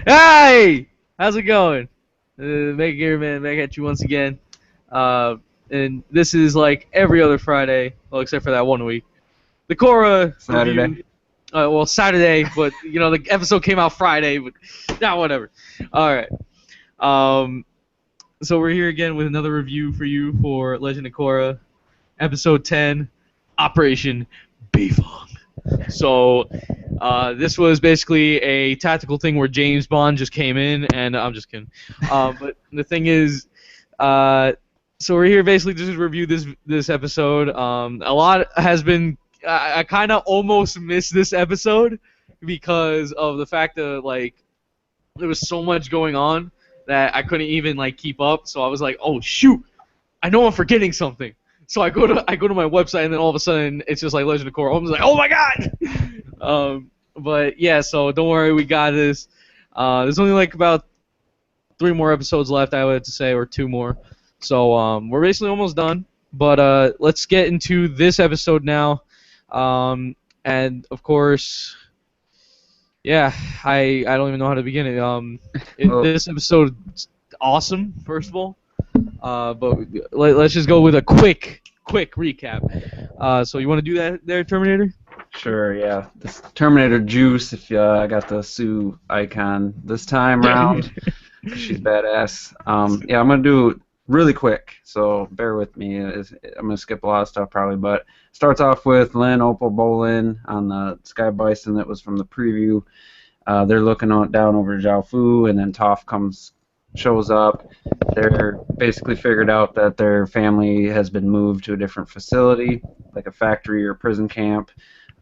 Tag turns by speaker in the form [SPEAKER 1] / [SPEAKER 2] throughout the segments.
[SPEAKER 1] Hey! How's it going? Meg here, man. Meg at you once again. Uh, and this is like every other Friday, well, except for that one week. The Korra
[SPEAKER 2] Saturday.
[SPEAKER 1] review. Well, Saturday, but the episode came out Friday, but whatever. All right. Um, so we're here again with another review for you for Legend of Korra, episode 10, Operation Beifong. So this was basically a tactical thing where James Bond just came in, and I'm just kidding. But the thing is, uh, so we're here basically just to review this episode. A lot has been. I kind of almost missed this episode because of the fact that like there was so much going on that I couldn't even like keep up. So I was like, oh shoot, I know I'm forgetting something. So I go to my website and then all of a sudden it's just like Legend of Korra. I'm just like, oh my god. But yeah, so don't worry, we got this. There's only like about 3 more episodes left, I would to say, or 2 more. So we're basically almost done. But let's get into this episode now. And of course, yeah, I don't even know how to begin it.
[SPEAKER 2] Well,
[SPEAKER 1] This episode's awesome, first of all. But let's just go with a quick recap. So you want to do that there, Terminator?
[SPEAKER 2] sure, yeah. This Terminator Juice, if I got the Sue icon this time round, 'cause she's badass. Yeah, I'm going to do it really quick, so bear with me. I'm going to skip a lot of stuff probably, but starts off with Lynn, Opal, Bolin on the Sky Bison that was from the preview. They're looking down over Zhao Fu, and then Toph shows up. They're basically figured out that their family has been moved to a different facility, like a factory or prison camp.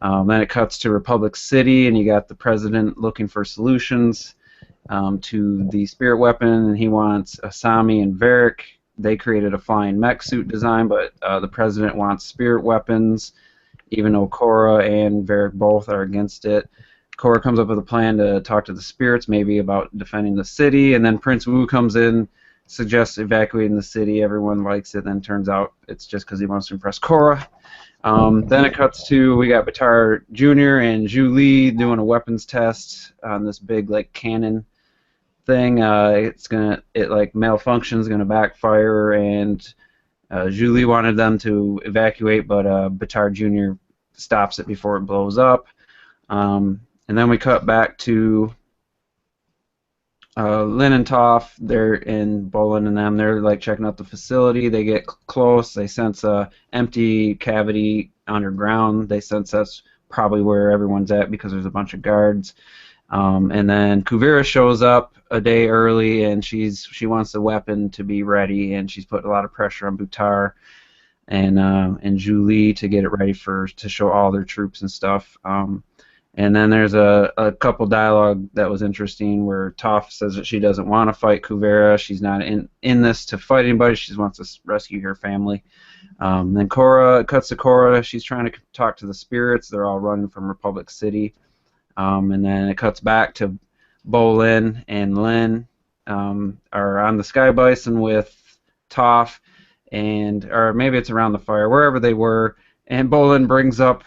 [SPEAKER 2] Then it cuts to Republic City, and you got the president looking for solutions to the spirit weapon, and he wants Asami and Varric. They created a flying mech suit design, but the president wants spirit weapons, even though Korra and Varric both are against it. Korra comes up with a plan to talk to the spirits, maybe about defending the city, and then Prince Wu comes in, suggests evacuating the city. Everyone likes it, then turns out it's just because he wants to impress Korra. Then it cuts to we got Batar Jr. and Zhu Li doing a weapons test on this big like cannon thing. It like malfunctions, gonna backfire, and Zhu Li wanted them to evacuate, but Batar Jr. stops it before it blows up. And then we cut back to Lynn and Toph. They're in Bolin and them. They're like checking out the facility. They get close. They sense a empty cavity underground. They sense that's probably where everyone's at because there's a bunch of guards. And then Kuvira shows up a day early, and she wants the weapon to be ready, and she's put a lot of pressure on Butar and Julie to get it ready to show all their troops and stuff. And then there's a couple dialogue that was interesting where Toph says that she doesn't want to fight Kuvira. She's not in this to fight anybody. She just wants to rescue her family. Then Korra, it cuts to Korra. She's trying to talk to the spirits. They're all running from Republic City. And then it cuts back to Bolin and Lin are on the Sky Bison with Toph, or maybe it's around the fire, wherever they were. And Bolin brings up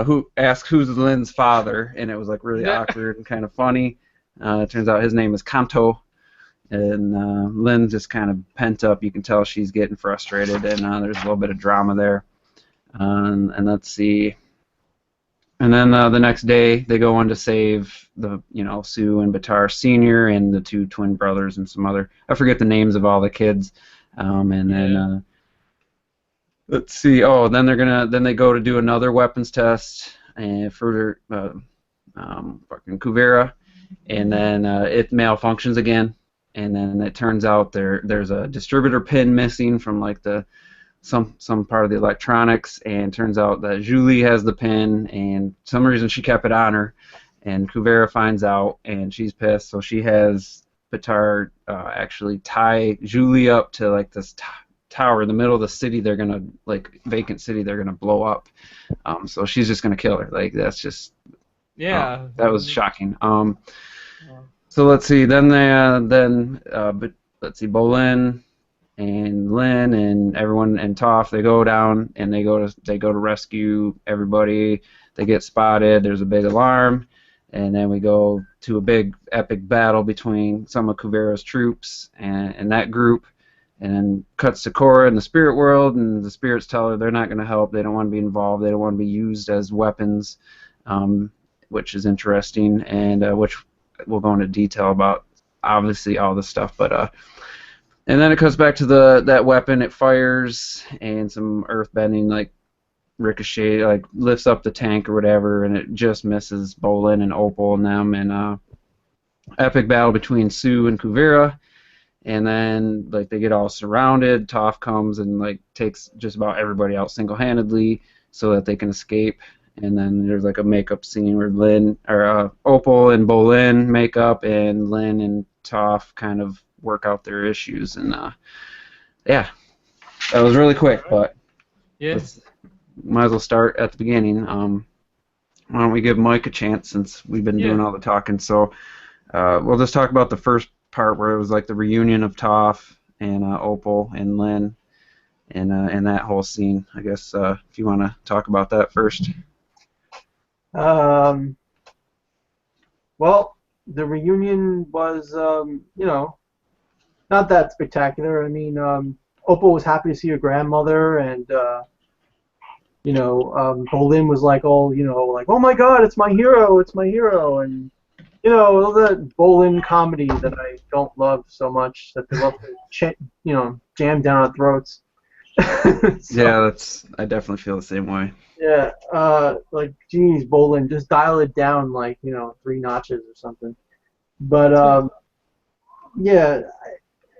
[SPEAKER 2] who asks who's Lynn's father, and it was like really awkward and kind of funny. It turns out his name is Kanto, and Lynn just kind of pent up. You can tell she's getting frustrated, and there's a little bit of drama there. And let's see. And then the next day they go on to save Sue and Batar Senior and the two twin brothers and some other, I forget the names of all the kids. And then let's see. Oh, then they go to do another weapons test for fucking Kuvira, and then it malfunctions again. And then it turns out there's a distributor pin missing from like some part of the electronics, and turns out that Julie has the pin, and for some reason she kept it on her, and Kuvira finds out, and she's pissed. So she has Batar actually tie Julie up to like this tower in the middle of the city. They're gonna like vacant city. They're gonna blow up. So she's just gonna kill her. Like that's just that was shocking. So let's see. But let's see. Bolin and Lynn and everyone and Toph, they go down and they go to rescue everybody. They get spotted. There's a big alarm. And then we go to a big epic battle between some of Kuvera's troops and that group. And then cuts to Korra in the spirit world, and the spirits tell her they're not going to help. They don't want to be involved. They don't want to be used as weapons, which is interesting, and which we'll go into detail about, obviously, all this stuff. But and then it comes back to that weapon. It fires, and some earthbending, like, ricochet, like, lifts up the tank or whatever, and it just misses Bolin and Opal and them. And epic battle between Sue and Kuvera. And then, like, they get all surrounded. Toph comes and, like, takes just about everybody out single-handedly so that they can escape. And then there's, like, a makeup scene where Opal and Bolin make up, and Lin and Toph kind of work out their issues. And yeah, that was really quick, but
[SPEAKER 1] Yeah.
[SPEAKER 2] might as well start at the beginning. Why don't we give Mike a chance, since we've been doing all the talking? So we'll just talk about the first part where it was like the reunion of Toph and Opal and Lin, and that whole scene. I guess if you want to talk about that first.
[SPEAKER 3] Well, the reunion was, not that spectacular. I mean, Opal was happy to see her grandmother, and Bolin was like, oh my God, it's my hero, and the Bolin comedy that I don't love so much, that they love to jam down our throats.
[SPEAKER 2] Yeah, I definitely feel the same way.
[SPEAKER 3] Yeah, like, geez, Bolin, just dial it down, like, 3 notches or something. But yeah,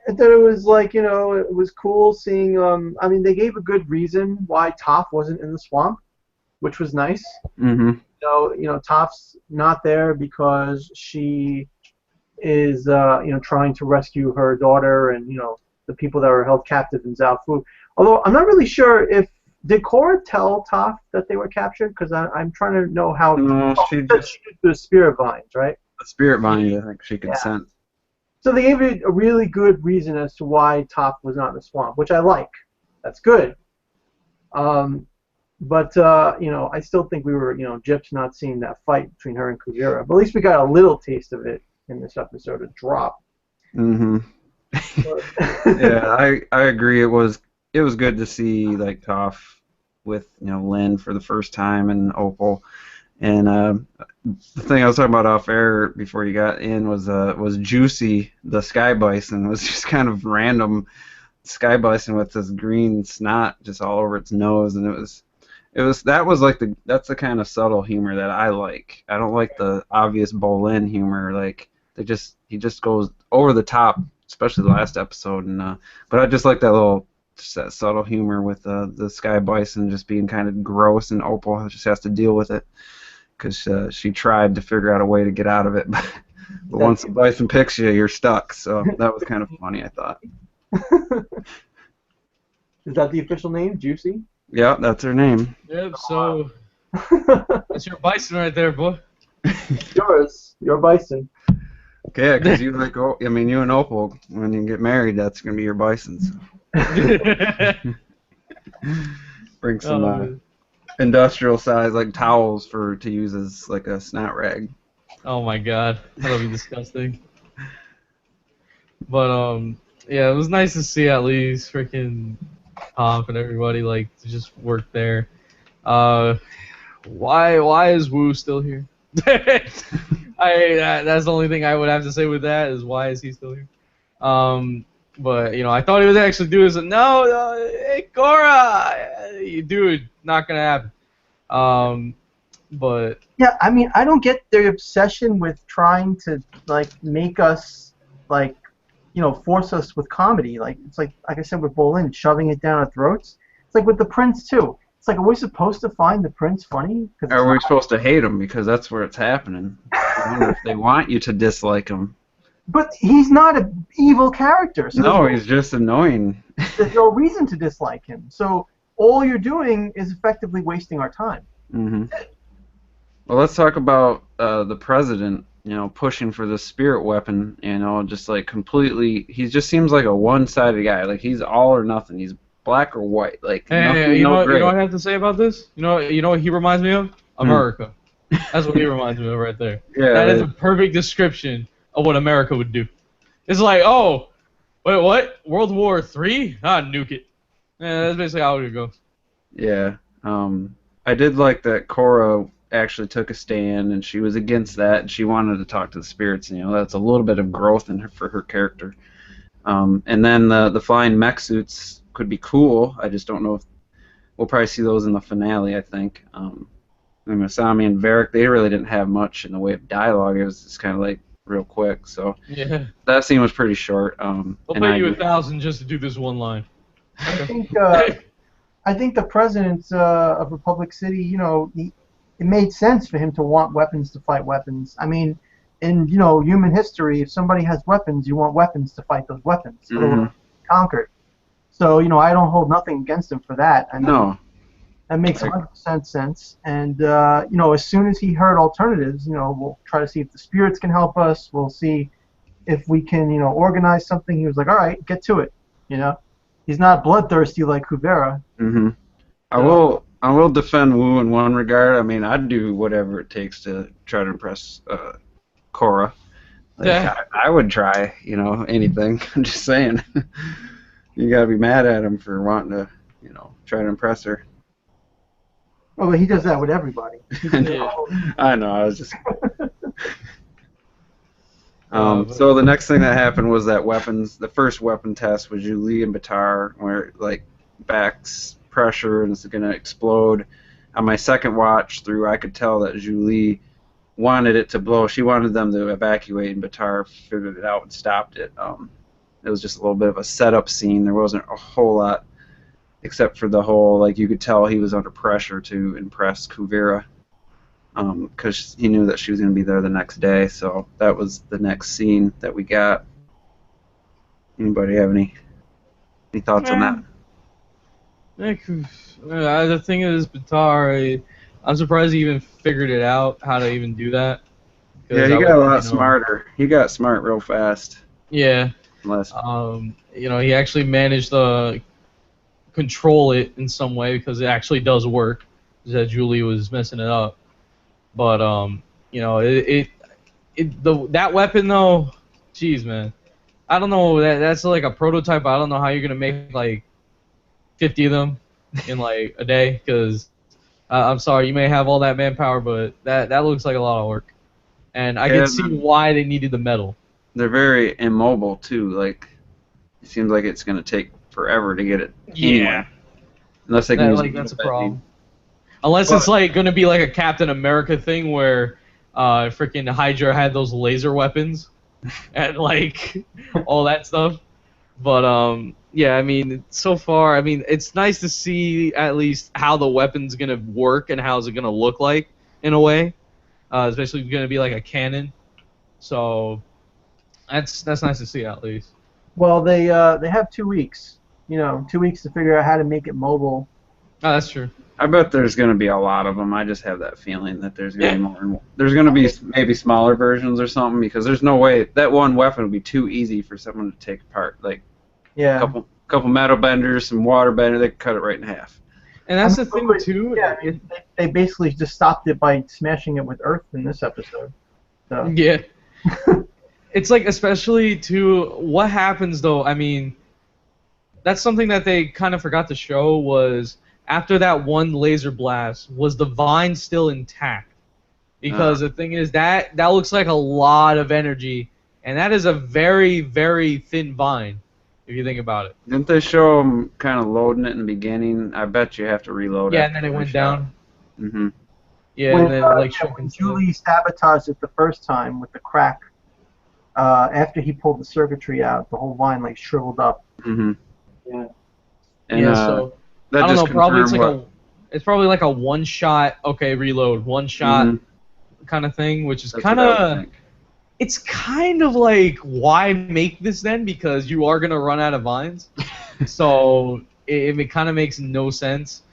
[SPEAKER 3] I thought it was like, it was cool seeing. I mean, they gave a good reason why Toph wasn't in the swamp, which was nice.
[SPEAKER 2] Mm-hmm.
[SPEAKER 3] Toph's not there because she is, trying to rescue her daughter and, the people that were held captive in Zaofu. Although I'm not really sure did Korra tell Toph that they were captured? Because I'm trying to know how.
[SPEAKER 2] No, she
[SPEAKER 3] did the spirit vines, right?
[SPEAKER 2] The spirit vine, I think she could sense.
[SPEAKER 3] So they gave it a really good reason as to why Toph was not in the swamp, which I like. That's good. But I still think we were, gypped not seeing that fight between her and Kuvera. But at least we got a little taste of it in this episode, a drop.
[SPEAKER 2] Mm-hmm. Yeah, I agree. It was good to see, like, Toph with Lin for the first time, and Opal. And the thing I was talking about off air before you got in was Juicy, the sky bison. It was just kind of random sky bison with this green snot just all over its nose, and that's the kind of subtle humor that I like. I don't like the obvious Bolin humor. Like, he just goes over the top, especially the last episode. And but I just like that subtle humor with the sky bison just being kind of gross, and Opal just has to deal with it because she tried to figure out a way to get out of it, but once the bison picks you, you're stuck. So that was kind of funny, I thought.
[SPEAKER 3] Is that the official name, Juicy?
[SPEAKER 2] Yeah, that's her name.
[SPEAKER 1] Yep. So that's your bison right there, boy.
[SPEAKER 3] Yours, your bison.
[SPEAKER 2] Okay, because you and Opal, when you get married, that's gonna be your bison. So. Bring some industrial size, like, towels to use as like a snot rag.
[SPEAKER 1] Oh my God, that'll be disgusting. But yeah, it was nice to see at least freaking Pomp and everybody, like, to just work there. Why is Wu still here? That's the only thing I would have to say with that, is why is he still here? But I thought he would actually do it. No, hey, Korra, dude, not gonna happen. But
[SPEAKER 3] yeah, I mean, I don't get their obsession with trying to, like, make us, like, force us with comedy. Like, it's like I said with Bolin, shoving it down our throats. It's like with the Prince too. It's like, are we supposed to find the Prince funny?
[SPEAKER 2] Or are we supposed to hate him because that's where it's happening? I wonder if they want you to dislike him.
[SPEAKER 3] But he's not an evil character. So
[SPEAKER 2] no, he's just annoying.
[SPEAKER 3] There's no reason to dislike him. So all you're doing is effectively wasting our time.
[SPEAKER 2] Mm-hmm. Well, let's talk about the president, pushing for the spirit weapon, just like completely, he just seems like a one-sided guy. Like, he's all or nothing. He's black or white. Like,
[SPEAKER 1] hey, you know what I have to say about this? You know what he reminds me of? America. That's what he reminds me of right there.
[SPEAKER 2] Yeah,
[SPEAKER 1] That is a perfect description of what America would do. It's like, oh, wait, what? World War III? Ah, nuke it. Yeah, that's basically how it would go.
[SPEAKER 2] yeah. I did like that Korra actually took a stand, and she was against that, and she wanted to talk to the spirits. You know, that's a little bit of growth in her for her character. And then the flying mech suits could be cool. I just don't know if we'll probably see those in the finale. I think. And Masami and Varric, they really didn't have much in the way of dialogue. It was just kind of like real quick. So
[SPEAKER 1] Yeah.
[SPEAKER 2] that scene was pretty short.
[SPEAKER 1] I'll
[SPEAKER 2] And
[SPEAKER 1] pay
[SPEAKER 2] I
[SPEAKER 1] you
[SPEAKER 2] agree.
[SPEAKER 1] 1,000 just to do this one line.
[SPEAKER 3] I think the president of Republic City, it made sense for him to want weapons to fight weapons. I mean, in human history, if somebody has weapons, you want weapons to fight those weapons. Otherwise, conquered. So I don't hold nothing against him for that. I mean,
[SPEAKER 2] No.
[SPEAKER 3] that makes 100% sense. And as soon as he heard alternatives, we'll try to see if the spirits can help us. We'll see if we can, organize something. He was like, all right, get to it. He's not bloodthirsty like Kuvera.
[SPEAKER 2] Hmm. I will defend Wu in one regard. I mean, I'd do whatever it takes to try to impress Korra. Like,
[SPEAKER 1] Yeah.
[SPEAKER 2] I would try, anything. I'm just saying. You gotta be mad at him for wanting to, try to impress her.
[SPEAKER 3] Well, but he does that with everybody.
[SPEAKER 1] Yeah.
[SPEAKER 2] I know. I was just. So the next thing that happened was that the first weapon test was Zhu Li and Batar, where like back's pressure and it's gonna explode. On my second watch through, I could tell that Zhu Li wanted it to blow. She wanted them to evacuate, and Batar figured it out and stopped it. It was just a little bit of a setup scene. There wasn't a whole lot, except for the whole, like, you could tell he was under pressure to impress Kuvira, because he knew that she was going to be there the next day. So that was the next scene that we got. Anybody have any thoughts on that?
[SPEAKER 1] The thing is, Batar, I'm surprised he even figured it out, how to even do that.
[SPEAKER 2] Yeah, he got a lot smarter. He got smart real fast.
[SPEAKER 1] Yeah.
[SPEAKER 2] Last.
[SPEAKER 1] He actually managed to control it in some way because it actually does work. That Julie was messing it up, but that weapon though, jeez man, I don't know, that's like a prototype. I don't know how you're gonna make like 50 of them in like a day, because I'm sorry, you may have all that manpower, but that looks like a lot of work, and I can see why they needed the metal.
[SPEAKER 2] They're very immobile too. Like, it seems like it's gonna take forever to get it.
[SPEAKER 1] Yeah.
[SPEAKER 2] Unless they can use
[SPEAKER 1] that's a problem. Unless it's like gonna be like a Captain America thing where freaking Hydra had those laser weapons and like all that stuff. But yeah, I mean, so far, I mean, it's nice to see at least how the weapon's gonna work and how's it gonna look like in a way. Especially gonna be like a cannon. So that's nice to see at least.
[SPEAKER 3] Well, they have 2 weeks. 2 weeks to figure out how to make it mobile.
[SPEAKER 1] Oh, that's true.
[SPEAKER 2] I bet there's going to be a lot of them. I just have that feeling that there's going to be more and more. There's going to be maybe smaller versions or something, because there's no way that one weapon would be too easy for someone to take apart. Like,
[SPEAKER 3] yeah,
[SPEAKER 2] a couple metal benders, some water bender, they could cut it right in half.
[SPEAKER 1] And that's the thing too.
[SPEAKER 3] Yeah, they basically just stopped it by smashing it with earth in this episode. So.
[SPEAKER 1] Yeah. It's like, especially to what happens though. I mean, that's something that they kind of forgot to show was after that one laser blast, was the vine still intact? Because the thing is that looks like a lot of energy, and that is a very, very thin vine, if you think about it.
[SPEAKER 2] Didn't they show them kind of loading it in the beginning? I bet you have to reload it.
[SPEAKER 1] Yeah, and then it went down.
[SPEAKER 2] Mm-hmm.
[SPEAKER 1] Yeah,
[SPEAKER 3] when,
[SPEAKER 1] and then like
[SPEAKER 3] when Julie sabotaged it the first time with the crack, after he pulled the circuitry out, the whole vine like shriveled up.
[SPEAKER 2] Mm-hmm.
[SPEAKER 3] Yeah.
[SPEAKER 2] And,
[SPEAKER 1] yeah, so
[SPEAKER 2] that
[SPEAKER 1] I don't
[SPEAKER 2] just
[SPEAKER 1] know. Probably
[SPEAKER 2] confirmed
[SPEAKER 1] it's probably like a one shot. Okay, reload, one shot kind of thing, which is kind of. It's kind of like, why make this then? Because you are gonna run out of vines. So it kind of makes no sense.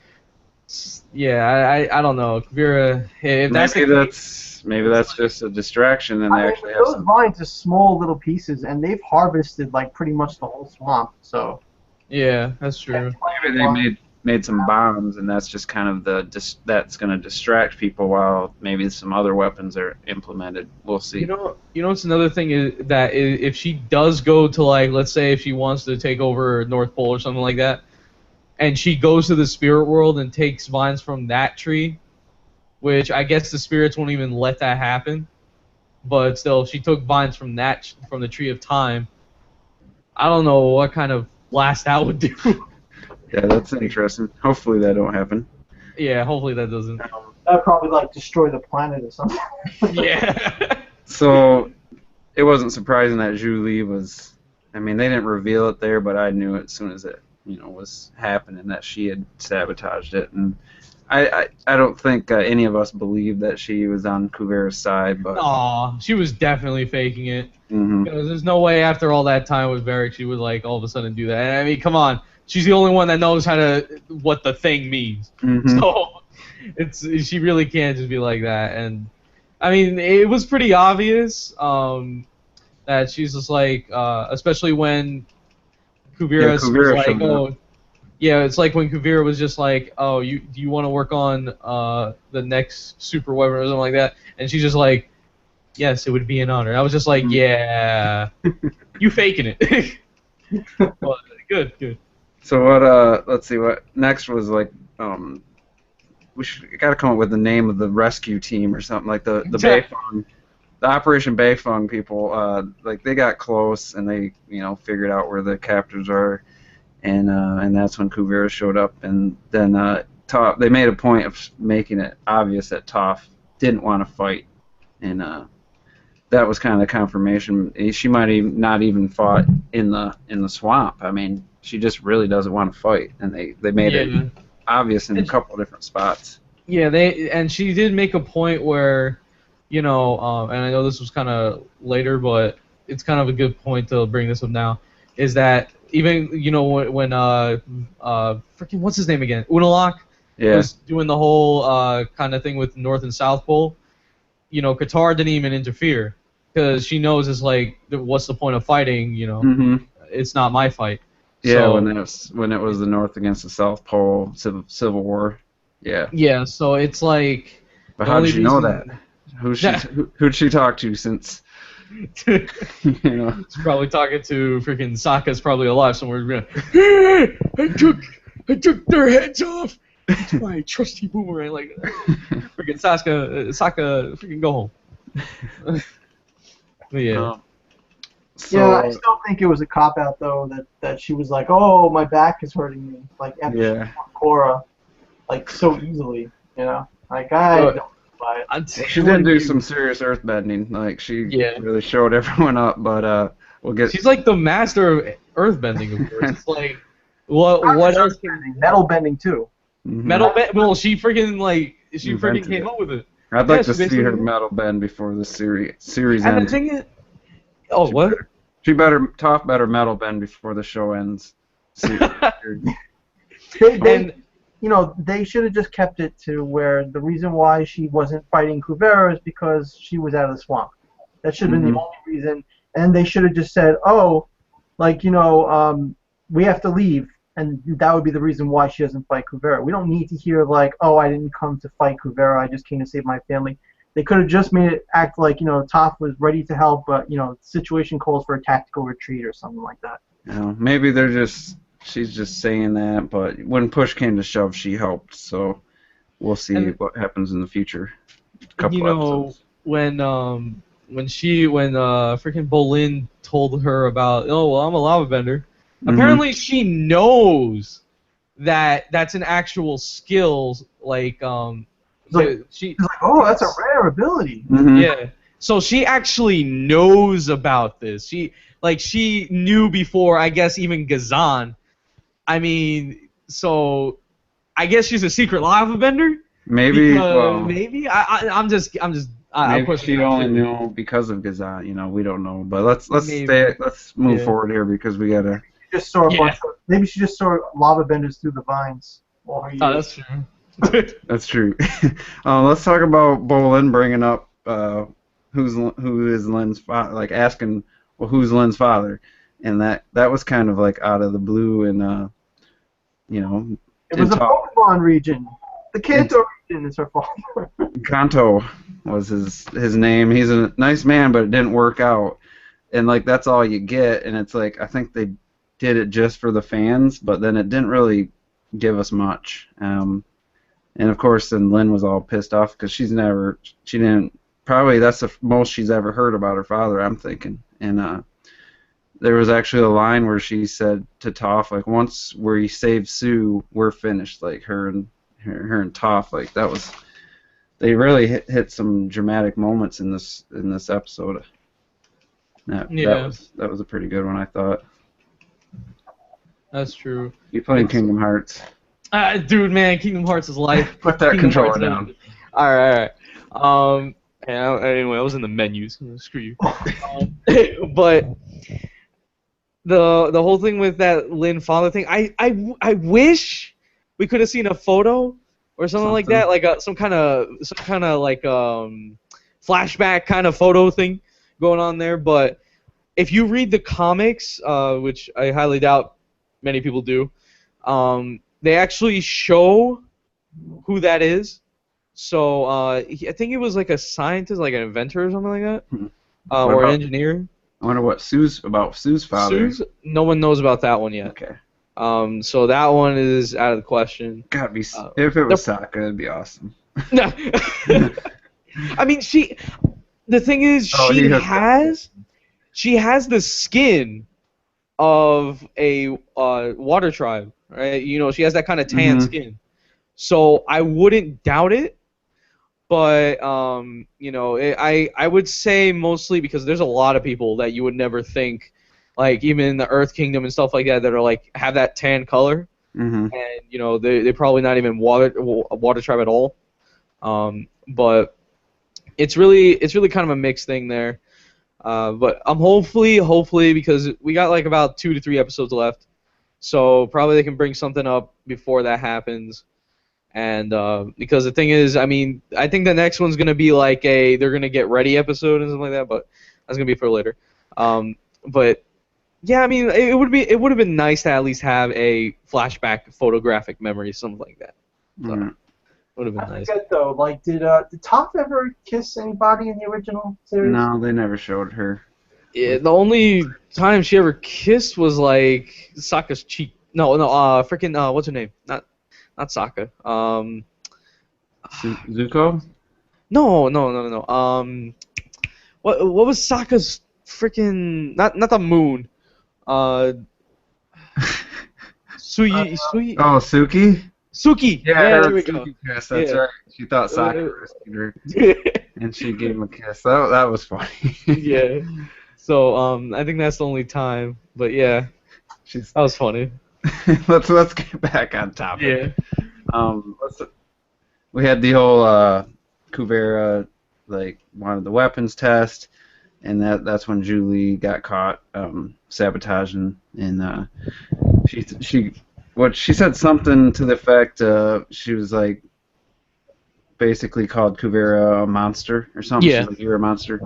[SPEAKER 1] Yeah, I don't know. Vera, if
[SPEAKER 2] maybe that's just a distraction, and they actually have
[SPEAKER 3] those
[SPEAKER 2] some.
[SPEAKER 3] vines are small little pieces, and they've harvested like pretty much the whole swamp. So
[SPEAKER 1] yeah, that's true.
[SPEAKER 2] Maybe made some bombs, and that's just kind of that's going to distract people while maybe some other weapons are implemented. We'll see.
[SPEAKER 1] What's another thing is that if she does go to, like, let's say if she wants to take over North Pole or something like that, and she goes to the spirit world and takes vines from that tree, which I guess the spirits won't even let that happen. But still, if she took vines from the tree of time, I don't know what kind of blast that would do.
[SPEAKER 2] Yeah, that's interesting. Hopefully that don't happen.
[SPEAKER 1] Yeah, hopefully that doesn't.
[SPEAKER 3] That'd probably like destroy the planet or something.
[SPEAKER 1] Yeah.
[SPEAKER 2] So it wasn't surprising that Zhu Li was. I mean, they didn't reveal it there, but I knew it as soon as it was happening that she had sabotaged it, and I don't think any of us believed that she was on Kuvera's side, but
[SPEAKER 1] Aw, she was definitely faking it.
[SPEAKER 2] mhm.
[SPEAKER 1] Because there's no way after all that time with Varric she would, like, all of a sudden do that. And, I mean, come on. She's the only one that knows what the thing means.
[SPEAKER 2] Mhm.
[SPEAKER 1] So she really can't just be like that. And I mean, it was pretty obvious that she's just like, especially when Kuvira was
[SPEAKER 2] Kuvira
[SPEAKER 1] like,
[SPEAKER 2] showed
[SPEAKER 1] oh,
[SPEAKER 2] up.
[SPEAKER 1] yeah, it's like when Kuvira was just like, oh, do you want to work on the next super weapon or something like that? And she's just like, yes, it would be an honor. I was just like, yeah, you faking it. Well, good.
[SPEAKER 2] So what? Let's see. What next was like. We got to come up with the name of the rescue team or something like the Beifong, the Operation Beifong people. Like they got close and they figured out where the captors are, and that's when Kuvira showed up. And then Toph, they made a point of making it obvious that Toph didn't want to fight, and that was kind of the confirmation. She might even not even fought in the swamp. I mean, she just really doesn't want to fight, and they made it obvious in a couple of different spots.
[SPEAKER 1] Yeah, and she did make a point where, and I know this was kind of later, but it's kind of a good point to bring this up now, is that even when freaking what's his name again, Unalaq was doing the whole kind of thing with North and South Pole, Qatar didn't even interfere because she knows it's like, what's the point of fighting? It's not my fight.
[SPEAKER 2] Yeah,
[SPEAKER 1] so,
[SPEAKER 2] when it was the North against the South Pole Civil War. Yeah.
[SPEAKER 1] Yeah, so it's like.
[SPEAKER 2] But how did you know that? Who'd she talk to since?
[SPEAKER 1] She's probably talking to freaking Sokka's probably alive somewhere. Hey, I took their heads off. It's my trusty boomerang. Like, freaking Sokka, freaking go home. But yeah.
[SPEAKER 3] Yeah, I still think it was a cop-out, though, that she was like, oh, my back is hurting me, like, after Korra, like, so easily, Like, I don't buy it.
[SPEAKER 2] She did do some serious earthbending. Like, she really showed everyone up, but we'll get...
[SPEAKER 1] She's like the master of earthbending, of course. It's like, what else?
[SPEAKER 3] Metal bending, too.
[SPEAKER 2] Mm-hmm.
[SPEAKER 1] Metal bend? Well, she freaking came up with it.
[SPEAKER 2] I'd like to see her metal bend before the series
[SPEAKER 1] and
[SPEAKER 2] ends.
[SPEAKER 1] The thing is... Oh, what?
[SPEAKER 2] Toph better metal bend before the show ends.
[SPEAKER 3] They should have just kept it to where the reason why she wasn't fighting Kuvera is because she was out of the swamp. That should have been the only reason. And they should have just said, oh, we have to leave, and that would be the reason why she doesn't fight Kuvera. We don't need to hear like, oh, I didn't come to fight Kuvera, I just came to save my family. They could have just made it act like, Toph was ready to help, but, the situation calls for a tactical retreat or something like that.
[SPEAKER 2] Maybe she's just saying that, but when push came to shove, she helped, so we'll see what happens in the future. Episodes.
[SPEAKER 1] When freaking Bolin told her about, oh, well, I'm a lava bender, apparently she knows that that's an actual skill, like,
[SPEAKER 3] she's like, oh, that's a rare ability.
[SPEAKER 1] Yeah. So she actually knows about this. She knew before, I guess, even Gazan. I mean, so I guess she's a secret lava bender.
[SPEAKER 2] Maybe.
[SPEAKER 1] Maybe. I'm just.
[SPEAKER 2] Maybe she only knew because of Gazan. We don't know. But let's move forward here because we gotta.
[SPEAKER 3] Maybe she just saw lava benders through the vines.
[SPEAKER 1] That's true.
[SPEAKER 2] That's true. Let's talk about Bolin bringing up who is Lin's father, like asking, well, who's Lin's father, and that was kind of like out of the blue, and
[SPEAKER 3] It was a Pokemon region. The Kanto region is her father.
[SPEAKER 2] Kanto was his name. He's a nice man, but it didn't work out. And like that's all you get. And it's like I think they did it just for the fans, but then it didn't really give us much. And of course, then Lynn was all pissed off because she didn't. Probably that's the most she's ever heard about her father. I'm thinking. And there was actually a line where she said to Toph, like, once we save Sue, we're finished. Like her and Toph, like that was. They really hit some dramatic moments in this episode. That was a pretty good one, I thought.
[SPEAKER 1] That's true.
[SPEAKER 2] You playing Kingdom Hearts?
[SPEAKER 1] Dude, man, Kingdom Hearts is life.
[SPEAKER 2] Put that controller down.
[SPEAKER 1] All right. Anyway, I was in the menus. Screw you. But the whole thing with that Lynn father thing, I wish we could have seen a photo or something like that, like some kind of like flashback kind of photo thing going on there. But if you read the comics, which I highly doubt many people do, they actually show who that is. So I think it was like a scientist, like an inventor or something like that, or an engineer.
[SPEAKER 2] I wonder what Sue's father.
[SPEAKER 1] No one knows about that one yet.
[SPEAKER 2] Okay.
[SPEAKER 1] So that one is out of the question.
[SPEAKER 2] Gotta be. If it was Sokka, it'd be awesome.
[SPEAKER 1] No. I mean, the thing is, she has the skin of a water tribe, right? You know, she has that kind of tan skin. So I wouldn't doubt it, but you know, I would say mostly because there's a lot of people that you would never think, like even in the Earth Kingdom and stuff like that, that are like have that tan color, and you know they're probably not even water tribe at all. But it's really kind of a mixed thing there. But I'm hopefully because we got like about 2 to 3 episodes left, so probably they can bring something up before that happens. And because the thing is, I mean, I think the next one's gonna be like they're gonna get ready episode and something like that, but that's gonna be for later. But yeah, I mean, it would have been nice to at least have a flashback photographic memory, something like that. So, would have been nice.
[SPEAKER 3] I forget though, like did Toph ever kiss anybody in the original series?
[SPEAKER 2] No, they never showed her.
[SPEAKER 1] Yeah, the only time she ever kissed was like Sokka's cheek. No, freaking what's her name? Not Sokka.
[SPEAKER 2] Zuko?
[SPEAKER 1] No. What was Sokka's freaking not the moon? Suki.
[SPEAKER 2] Oh, Suki?
[SPEAKER 1] Suki.
[SPEAKER 2] Yeah,
[SPEAKER 1] there we go.
[SPEAKER 2] Kiss, that's right. She thought Sokka rescued her, and she gave him a kiss. That was funny.
[SPEAKER 1] Yeah. So I think that's the only time. But yeah, that was funny.
[SPEAKER 2] let's get back on topic.
[SPEAKER 1] Yeah.
[SPEAKER 2] We had the whole Kuvera like wanted the weapons test, and that's when Julie got caught sabotaging, and she said something to the effect she was like basically called Kuvera a monster or something.
[SPEAKER 1] Yeah.
[SPEAKER 2] She's like, you're a monster,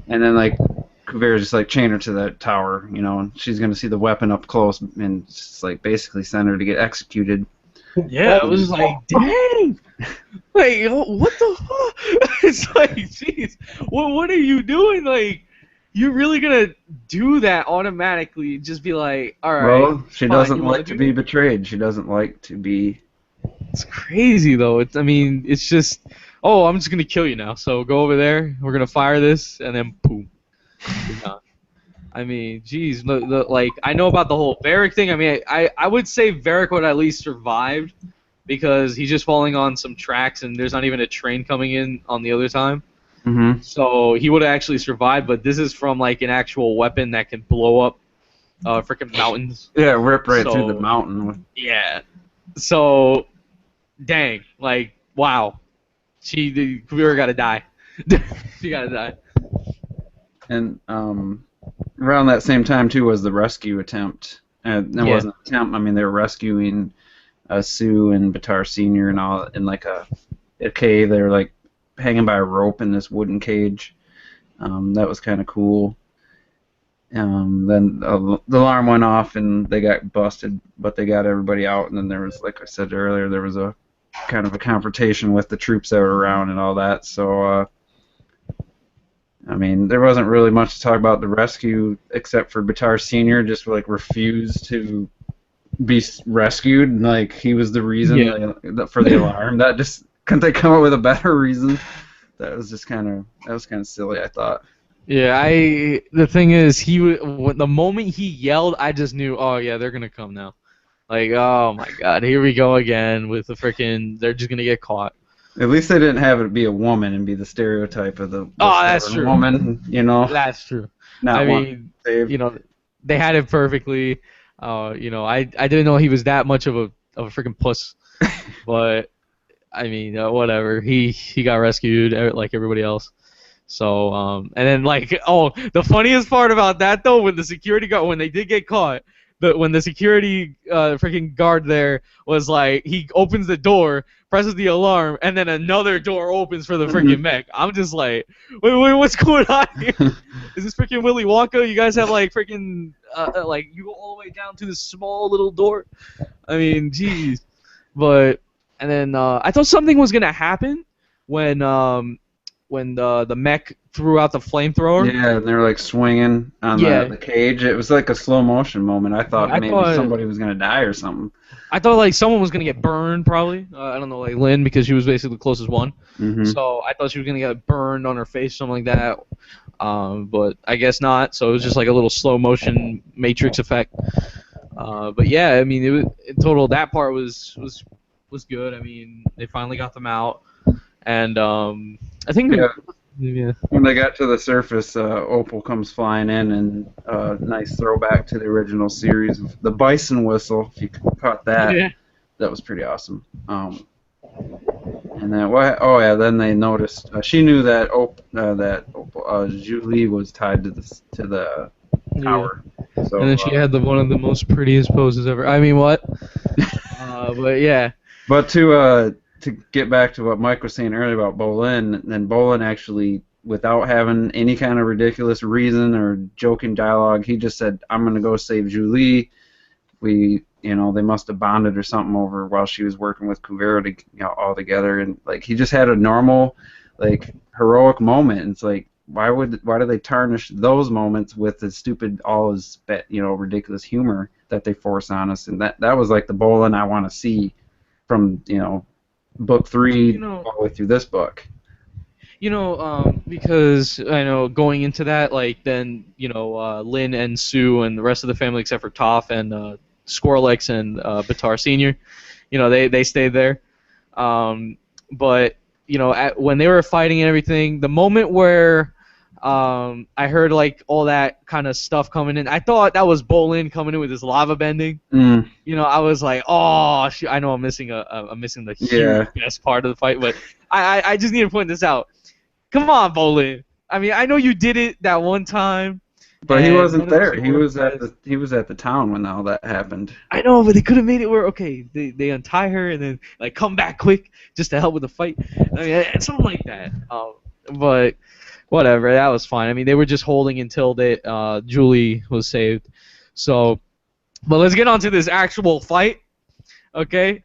[SPEAKER 2] and then like Kuvera just like chained her to that tower, you know, and she's gonna see the weapon up close and just like basically sent her to get executed.
[SPEAKER 1] Yeah, it was like, dang! Like, what the fuck? It's like, jeez, what are you doing? Like, you're really gonna do that automatically? Just be like, all right.
[SPEAKER 2] Well, she doesn't like to be betrayed. She doesn't like to be.
[SPEAKER 1] It's crazy though. I mean, it's just, oh, I'm just gonna kill you now. So go over there. We're gonna fire this, and then boom. You're done. I mean, geez, like I know about the whole Varric thing. I mean, I would say Varric would at least survived because he's just falling on some tracks and there's not even a train coming in on the other time.
[SPEAKER 2] Mm-hmm.
[SPEAKER 1] So he would have actually survived. But this is from like an actual weapon that can blow up freaking mountains.
[SPEAKER 2] Yeah, rip right through the mountain.
[SPEAKER 1] Yeah. So, dang, like wow, Kuvira gotta die. She gotta die.
[SPEAKER 2] And around that same time too was the rescue attempt. And it wasn't an attempt. I mean, they were rescuing Sue and Batar Senior and all in like a cave. They were like hanging by a rope in this wooden cage. That was kind of cool. Then the alarm went off and they got busted, but they got everybody out. And then there was, like I said earlier, there was a kind of a confrontation with the troops that were around and all that. So, I mean, there wasn't really much to talk about the rescue except for Batar Senior just like refused to be rescued. Like he was the reason for the alarm. That just couldn't they come up with a better reason? That was kind of silly, I thought.
[SPEAKER 1] Yeah, the thing is, the moment he yelled, I just knew, oh yeah, they're gonna come now. Like, oh my god, here we go again with the freaking, they're just gonna get caught.
[SPEAKER 2] At least they didn't have it be a woman and be the stereotype of the
[SPEAKER 1] that's true.
[SPEAKER 2] woman, you know.
[SPEAKER 1] That's true.
[SPEAKER 2] Not
[SPEAKER 1] I mean, you know, they had it perfectly. You know, I didn't know he was that much of a freaking puss, but I mean, whatever. He got rescued like everybody else. So, and then like, the funniest part about that though, when the security guard, when they did get caught, when the security freaking guard there was like, he opens the door, presses the alarm, and then another door opens for the freaking mech. I'm just like, wait, what's going on here? Is this freaking Willy Wonka? You guys have like freaking like you go all the way down to this small little door? I mean, jeez. But and then I thought something was gonna happen when the mech threw out the flamethrower.
[SPEAKER 2] Yeah, and they were like swinging on the cage. It was like a slow motion moment. I thought maybe somebody was gonna die or something.
[SPEAKER 1] I thought like someone was gonna get burned probably. I don't know, like Lynn, because she was basically the closest one. So I thought she was gonna get burned on her face, something like that. But I guess not. So it was just like a little slow motion Matrix effect. But yeah, I mean, in total that part was good. I mean, they finally got them out. And I think
[SPEAKER 2] when they got to the surface, Opal comes flying in, and nice throwback to the original series. The Bison whistle, if you caught that, that was pretty awesome. And then then they noticed she knew that Julie was tied to the tower. So,
[SPEAKER 1] and then she had one of the most prettiest poses ever. I mean, what? But yeah.
[SPEAKER 2] But to get back to what Mike was saying earlier about Bolin, then Bolin actually, without having any kind of ridiculous reason or joking dialogue, he just said, "I'm gonna go save Julie." They must have bonded or something over while she was working with Kuvera all together, and like he just had a normal, like heroic moment. And it's like, why do they tarnish those moments with the stupid, ridiculous humor that they force on us? And that was like the Bolin I want to see from book 3 all the way through this book.
[SPEAKER 1] Because I know going into that, like then Lynn and Sue and the rest of the family except for Toph and Squirrelex and Batar Senior, they stayed there. But when they were fighting and everything, the moment where I heard like all that kind of stuff coming in, I thought that was Bolin coming in with his lava bending. I was like, oh, I know I'm missing the huge best part of the fight, but I just need to point this out. Come on, Bolin. I mean, I know you did it that one time.
[SPEAKER 2] But he wasn't there. He was at the town when all that happened.
[SPEAKER 1] I know, but they could have made it where they untie her and then like come back quick just to help with the fight. I mean, something like that. But whatever, that was fine. I mean, they were just holding until Julie was saved. So, but let's get on to this actual fight. Okay.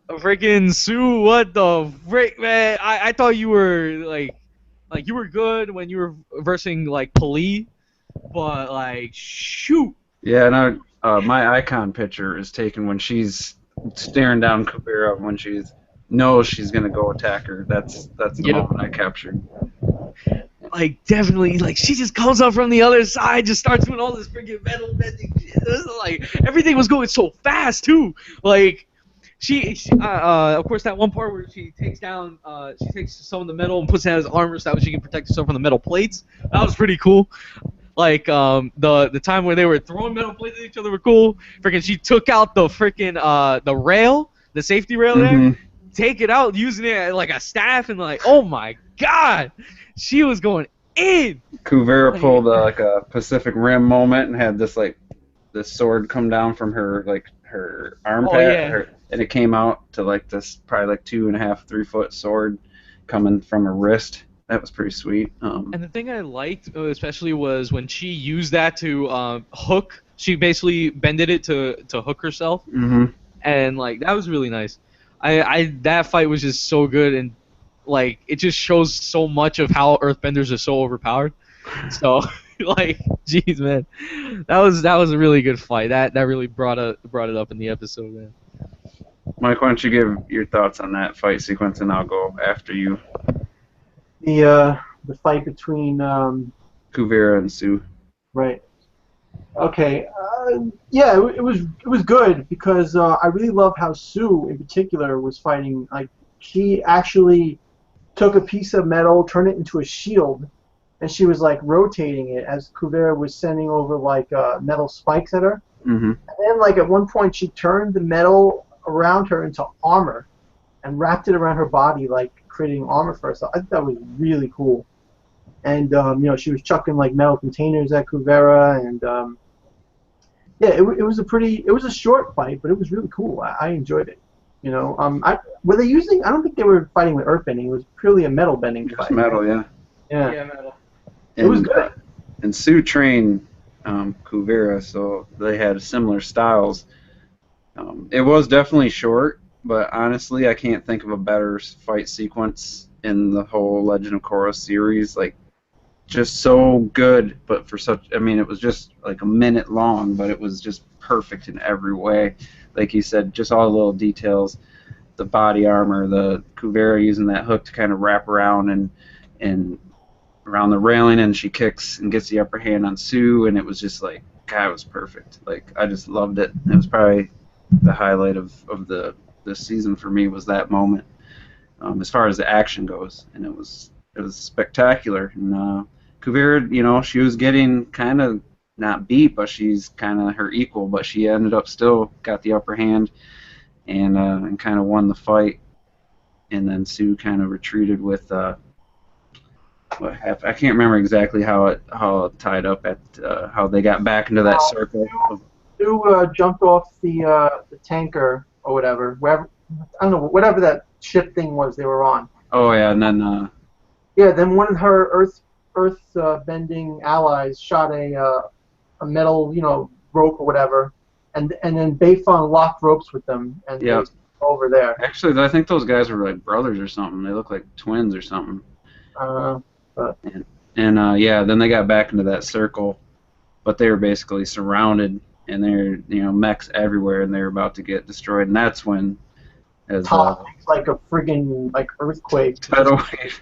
[SPEAKER 1] Freaking Sue, what the frick, man? I thought you were like you were good when you were versing like Pali. But like, shoot.
[SPEAKER 2] Yeah, no. My icon picture is taken when she's staring down Kuvera when she knows she's gonna go attack her. That's the moment I captured.
[SPEAKER 1] Like definitely, like she just comes up from the other side, just starts doing all this freaking metal bending shit. Like everything was going so fast too. Like she of course that one part where she takes some of the metal and puts it in his armor so that she can protect herself from the metal plates. That was pretty cool. Like the time where they were throwing metal plates at each other were cool. Freaking she took out the freaking the rail, the safety rail there, take it out using it like a staff, and like, oh my god, she was going in.
[SPEAKER 2] Kuvera pulled like a Pacific Rim moment and had this sword come down from her armpit, and it came out to like this probably like 2.5-3 foot sword coming from her wrist. that was pretty sweet.
[SPEAKER 1] And the thing I liked especially was when she used that to hook. She basically bended it to hook herself,
[SPEAKER 2] Mhm.
[SPEAKER 1] and like that was really nice. I that fight was just so good, and like it just shows so much of how Earthbenders are so overpowered. So like, jeez, man, that was a really good fight. That really brought it up in the episode, man.
[SPEAKER 2] Mike, why don't you give your thoughts on that fight sequence, and I'll go after you.
[SPEAKER 3] The fight between
[SPEAKER 2] Kuvira and Sue.
[SPEAKER 3] right. Okay. Yeah, it was good because I really love how Sue in particular was fighting. Like she actually took a piece of metal, turned it into a shield, and she was like rotating it as Kuvira was sending over like metal spikes at her.
[SPEAKER 2] Mhm.
[SPEAKER 3] And then like at one point she turned the metal around her into armor and wrapped it around her body, like creating armor for herself. I think that was really cool. And she was chucking like metal containers at Kuvira, and yeah, it was a short fight, but it was really cool. I enjoyed it. Were they using? I don't think they were fighting with earthbending. It was purely a metal bending
[SPEAKER 2] Just
[SPEAKER 3] fight.
[SPEAKER 2] metal, yeah.
[SPEAKER 3] Yeah.
[SPEAKER 1] metal.
[SPEAKER 3] It was good.
[SPEAKER 2] And Sue trained Kuvira, so they had similar styles. It was definitely short, but honestly, I can't think of a better fight sequence in the whole Legend of Korra series. Like, just so good, but for such, I mean, it was just like a minute long, but it was just perfect in every way. Like you said, just all the little details, the body armor, the Kuvira using that hook to kind of wrap around and around the railing, and she kicks and gets the upper hand on Sue, and it was just like, God, it was perfect. Like, I just loved it. It was probably the highlight of this season for me was that moment, as far as the action goes, and it was spectacular. And Kuvira, she was getting kind of not beat, but she's kind of her equal, but she ended up still got the upper hand and kind of won the fight. And then Sue kind of retreated with what happened. I can't remember exactly how it tied up at how they got back into that circle.
[SPEAKER 3] Sue jumped off the tanker or whatever, wherever, I don't know, whatever that ship thing was they were on.
[SPEAKER 2] Oh yeah, and then
[SPEAKER 3] Yeah, then one of her earth bending allies shot a metal, rope or whatever, and then Beifong locked ropes with them, and
[SPEAKER 2] Yep.
[SPEAKER 3] they over there.
[SPEAKER 2] Actually, I think those guys were like brothers or something. They look like twins or something. And yeah, then they got back into that circle, but they were basically surrounded, and they're mechs everywhere, and they're about to get destroyed. And that's when, as
[SPEAKER 3] Top like a friggin' like earthquake.
[SPEAKER 2] tidal wave,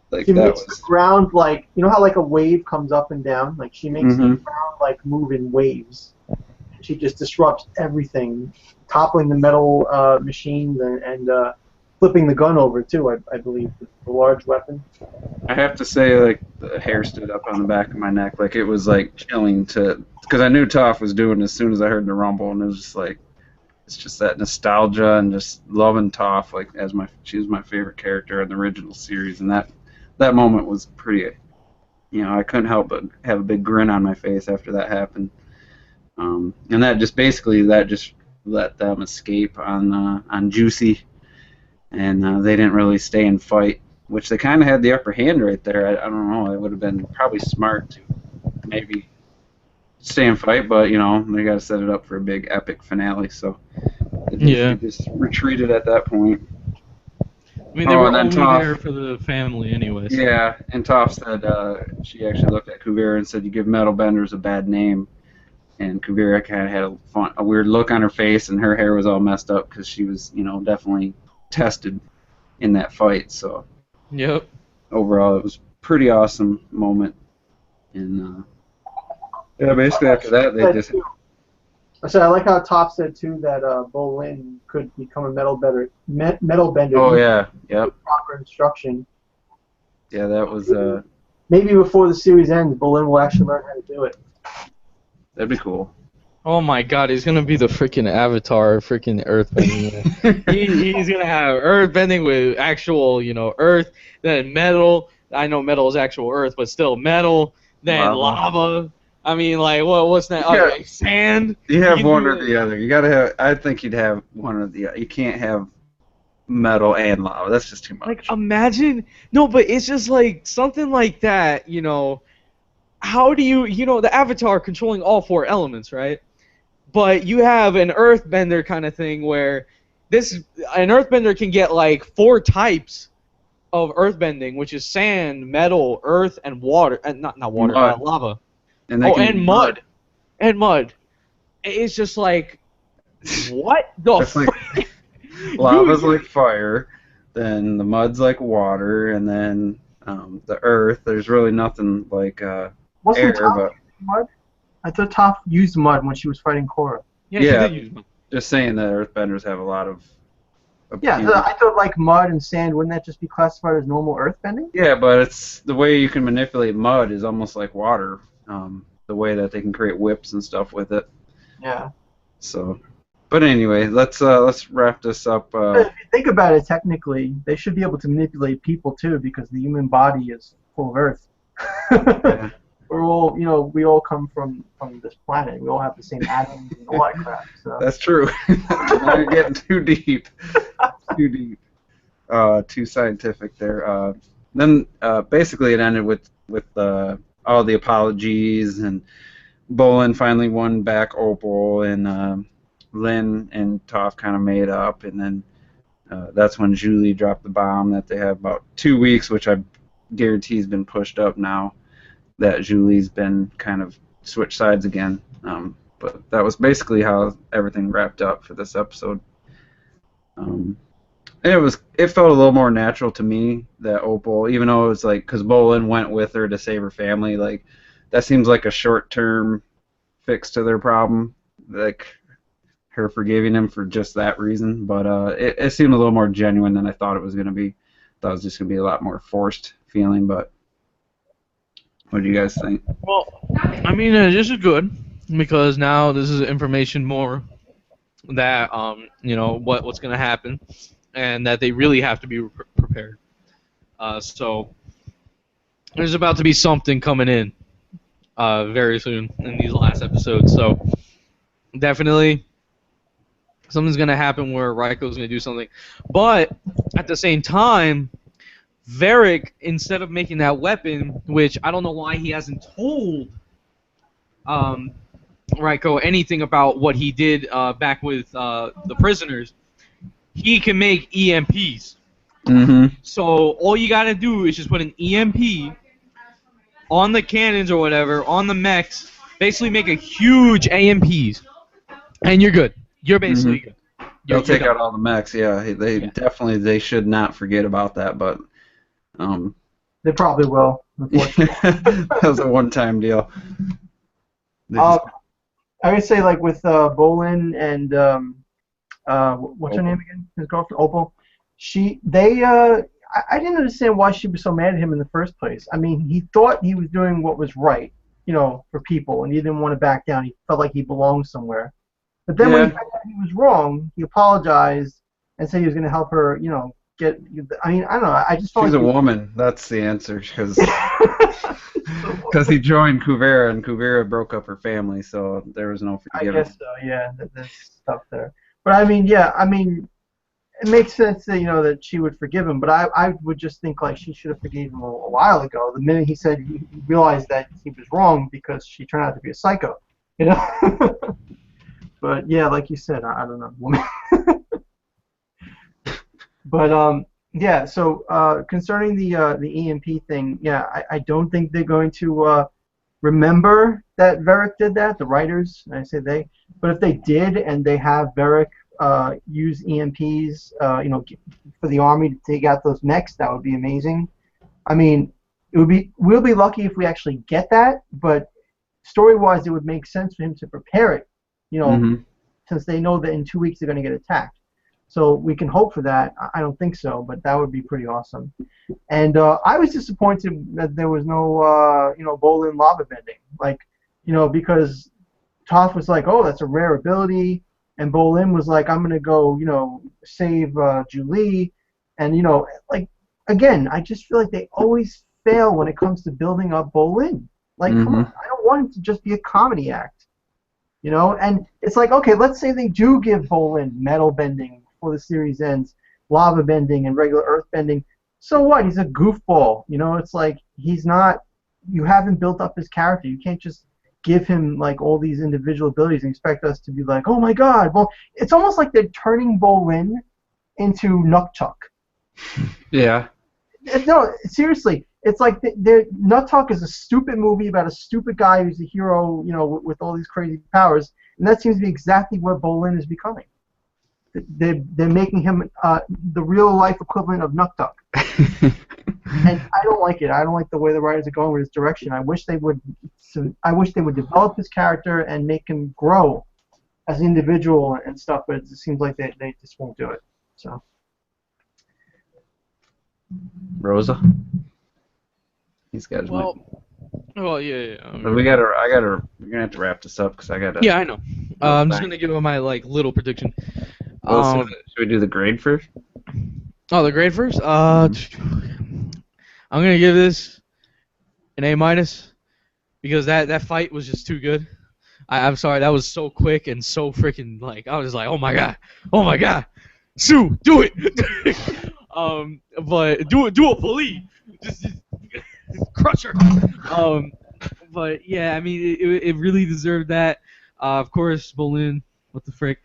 [SPEAKER 2] like
[SPEAKER 3] She
[SPEAKER 2] that
[SPEAKER 3] makes
[SPEAKER 2] was.
[SPEAKER 3] the ground like how like a wave comes up and down. Like she makes the ground like move in waves. She just disrupts everything, toppling the metal machines and flipping the gun over too. I believe the large weapon.
[SPEAKER 2] I have to say, like, the hair stood up on the back of my neck. Like, it was like chilling because I knew Toph was doing it as soon as I heard the rumble, and it was just like, it's just that nostalgia and just loving Toph. Like, she was my favorite character in the original series, and that moment was pretty. I couldn't help but have a big grin on my face after that happened. And that just let them escape on Juicy, and they didn't really stay and fight, which they kind of had the upper hand right there. I don't know. It would have been probably smart to maybe stay and fight, but they got to set it up for a big epic finale. So they just retreated at that point.
[SPEAKER 1] I mean, they were only there for the family, anyways.
[SPEAKER 2] Yeah, and Toph said she actually looked at Kuvira and said, "You give metal benders a bad name." And Kuvira kind of had a weird look on her face, and her hair was all messed up because she was, definitely tested in that fight. So,
[SPEAKER 1] yep.
[SPEAKER 2] Overall, it was a pretty awesome moment. And yeah, basically after that, they just.
[SPEAKER 3] I like how Toph said too that Bolin could become a metal bender.
[SPEAKER 2] Oh yeah, yep.
[SPEAKER 3] With proper instruction.
[SPEAKER 2] Yeah, that was.
[SPEAKER 3] Maybe before the series ends, Bolin will actually learn how to do it.
[SPEAKER 2] That'd be cool.
[SPEAKER 1] Oh my God, he's gonna be the freaking Avatar, freaking Earthbending. He's gonna have Earthbending with actual, Earth, then metal. I know metal is actual Earth, but still metal. Then lava. I mean, like, what's that? Okay, sand.
[SPEAKER 2] You have one or the other. You gotta have. I think you'd have one or the other. You can't have metal and lava. That's just too much.
[SPEAKER 1] Like, imagine. No, but it's just like something like that, you know. How do you, the Avatar controlling all four elements, right? But you have an earthbender kind of thing where an earthbender can get like four types of earthbending, which is sand, metal, earth, and water. Not water,
[SPEAKER 2] Mud.
[SPEAKER 1] lava.
[SPEAKER 2] And they
[SPEAKER 1] Oh,
[SPEAKER 2] can
[SPEAKER 1] and
[SPEAKER 2] use
[SPEAKER 1] mud. And mud. It's just like, what the
[SPEAKER 2] That's like
[SPEAKER 1] frick?
[SPEAKER 2] lava's like fire, then the mud's like water, and then the earth. There's really nothing like
[SPEAKER 3] Wasn't
[SPEAKER 2] air,
[SPEAKER 3] Toph
[SPEAKER 2] but
[SPEAKER 3] using mud? I thought Toph used mud when she was fighting Korra.
[SPEAKER 1] Yeah, she
[SPEAKER 2] yeah,
[SPEAKER 1] did use mud.
[SPEAKER 2] just saying that earthbenders have a lot of
[SPEAKER 3] Yeah,
[SPEAKER 2] appearance.
[SPEAKER 3] so I thought like mud and sand, wouldn't that just be classified as normal earthbending?
[SPEAKER 2] Yeah, but it's the way you can manipulate mud is almost like water. The way that they can create whips and stuff with it.
[SPEAKER 3] Yeah.
[SPEAKER 2] So, but anyway, let's wrap this up.
[SPEAKER 3] But if you think about it, technically, they should be able to manipulate people too, because the human body is full of earth.
[SPEAKER 2] Yeah.
[SPEAKER 3] We're all, we all come from this planet. We all have the same atoms and all that crap. So.
[SPEAKER 2] That's true. Now you're getting too deep. Too deep. Too scientific there. Then basically it ended with all the apologies, and Bolin finally won back Opal, and Lin and Toph kind of made up, and then that's when Julie dropped the bomb that they have about 2 weeks, which I guarantee has been pushed up now that Julie's been kind of switched sides again. But that was basically how everything wrapped up for this episode. It felt a little more natural to me that Opal, even though it was like, because Bolin went with her to save her family, like that seems like a short-term fix to their problem, like her forgiving him for just that reason. But it seemed a little more genuine than I thought it was going to be. Thought it was just going to be a lot more forced feeling. But what do you guys think?
[SPEAKER 1] Well, I mean, this is good because now this is information more that what's going to happen, and that they really have to be prepared. So there's about to be something coming in very soon in these last episodes. So definitely something's going to happen where Raiko's going to do something. But at the same time, Varric, instead of making that weapon, which I don't know why he hasn't told Raiko anything about what he did back with the prisoners, he can make EMPs.
[SPEAKER 2] Mm-hmm.
[SPEAKER 1] So all you gotta do is just put an EMP on the cannons or whatever, on the mechs, basically make a huge AMPs, and you're good. You're basically good.
[SPEAKER 2] They'll take
[SPEAKER 1] done.
[SPEAKER 2] out all the mechs. Yeah, definitely they should not forget about that. But
[SPEAKER 3] They probably will, unfortunately.
[SPEAKER 2] that was a one-time deal.
[SPEAKER 3] I would say, like, with Bolin and, what's her name again? His girlfriend, Opal. I didn't understand why she was so mad at him in the first place. I mean, he thought he was doing what was right, for people, and he didn't want to back down. He felt like he belonged somewhere. But then when he found out he was wrong, he apologized and said he was going to help her, get. I mean, I don't know. I just felt
[SPEAKER 2] She's
[SPEAKER 3] like
[SPEAKER 2] a woman. That's the answer, because he joined Kuvera, and Kuvera broke up her family, so there was no forgiving.
[SPEAKER 3] I guess so. Yeah, there's stuff there. But I mean, yeah, it makes sense that that she would forgive him. But I would just think like she should have forgiven him a while ago. The minute he said he realized that he was wrong because she turned out to be a psycho, But yeah, like you said, I don't know, woman. But yeah. So concerning the EMP thing, yeah, I don't think they're going to remember that Varric did that. The writers, I say they, but if they did and they have Varric use EMPs, for the army to take out those mechs, that would be amazing. I mean, we'll be lucky if we actually get that, but story-wise, it would make sense for him to prepare it, since they know that in 2 weeks they're going to get attacked. So we can hope for that. I don't think so, but that would be pretty awesome. And I was disappointed that there was no, Bolin lava bending, like, because Toph was like, oh, that's a rare ability. And Bolin was like, I'm going to go, save Julie. And, like, again, I just feel like they always fail when it comes to building up Bolin. Like, come on, I don't want him to just be a comedy act. And it's like, okay, let's say they do give Bolin metal bending before the series ends. lava bending and regular earth bending. So what? He's a goofball. You know, it's like he's not. You haven't built up his character. You can't just give him like all these individual abilities and expect us to be like, oh my god. Well, it's almost like they're turning Bolin into Nukchuk.
[SPEAKER 2] Yeah.
[SPEAKER 3] No, seriously, it's like Nukchuk is a stupid movie about a stupid guy who's a hero, you know, with all these crazy powers, and that seems to be exactly what Bolin is becoming. They're making him the real life equivalent of Nukchuk. And I don't like it. I don't like the way the writers are going with this direction. I wish they would develop his character and make him grow as an individual and stuff. But it seems like they just won't do it. So.
[SPEAKER 2] Rosa. He's got his mic.
[SPEAKER 1] Well, yeah.
[SPEAKER 2] But we're gonna have to wrap this up because I gotta.
[SPEAKER 1] Yeah, I know. I'm just gonna give my like little prediction.
[SPEAKER 2] Well, should we do the grade first?
[SPEAKER 1] Oh, the grade first. I'm gonna give this an A- because that fight was just too good. I'm sorry, that was so quick and so freaking like I was like, oh my god, Sue, do it. But do a police, just crush her. But yeah, I mean, it really deserved that. Of course, Bolin, what the frick.